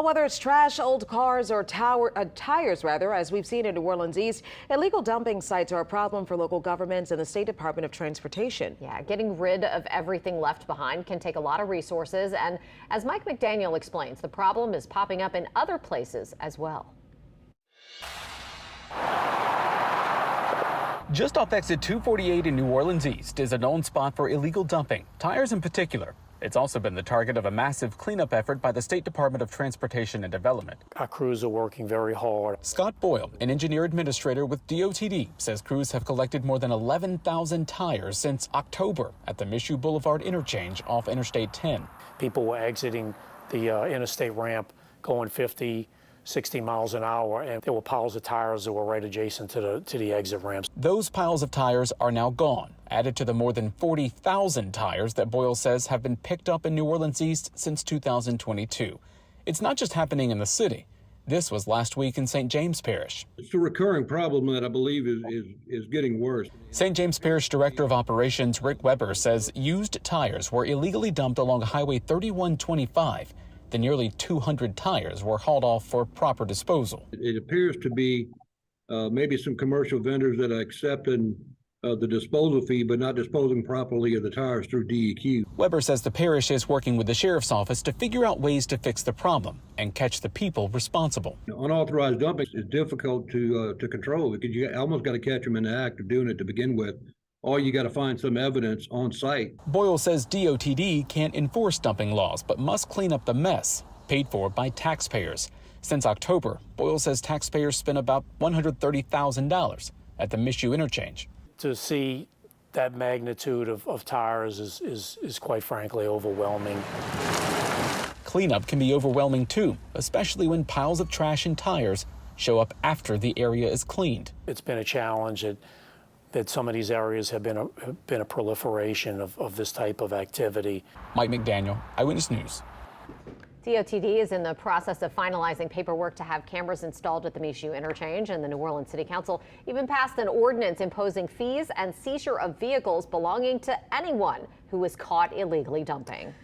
Whether it's trash, old cars, or tires, as we've seen in New Orleans East, illegal dumping sites are a problem for local governments and the State Department of Transportation. Yeah, getting rid of everything left behind can take a lot of resources. And as Mike McDaniel explains, the problem is popping up in other places as well. Just off exit 248 in New Orleans East is a known spot for illegal dumping, tires in particular. It's also been the target of a massive cleanup effort by the State Department of Transportation and Development. Our crews are working very hard. Scott Boyle, an engineer administrator with DOTD, says crews have collected more than 11,000 tires since October at the Michoud Boulevard interchange off Interstate 10. People were exiting the interstate ramp going 50, 60 miles an hour, and there were piles of tires that were right adjacent to the exit ramps. Those piles of tires are now gone, added to the more than 40,000 tires that Boyle says have been picked up in New Orleans East since 2022. It's not just happening in the city. This was last week in St. James Parish. It's a recurring problem that I believe is getting worse. St. James Parish Director of Operations Rick Weber says used tires were illegally dumped along Highway 3125. The nearly 200 tires were hauled off for proper disposal. It appears to be maybe some commercial vendors that are accepting the disposal fee but not disposing properly of the tires through DEQ. Weber says the parish is working with the sheriff's office to figure out ways to fix the problem and catch the people responsible. Unauthorized dumping is difficult to control because you almost got to catch them in the act of doing it to begin with. Or you got to find some evidence on site. Boyle says DOTD can't enforce dumping laws, but must clean up the mess, paid for by taxpayers. Since October, Boyle says taxpayers spent about $130,000 at the Michoud interchange. To see that magnitude of tires is quite frankly overwhelming. Cleanup can be overwhelming too, especially when piles of trash and tires show up after the area is cleaned. It's been a challenge that some of these areas have been a proliferation of this type of activity. Mike McDaniel, Eyewitness News. DOTD is in the process of finalizing paperwork to have cameras installed at the Michoud interchange, and the New Orleans City Council even passed an ordinance imposing fees and seizure of vehicles belonging to anyone who is caught illegally dumping.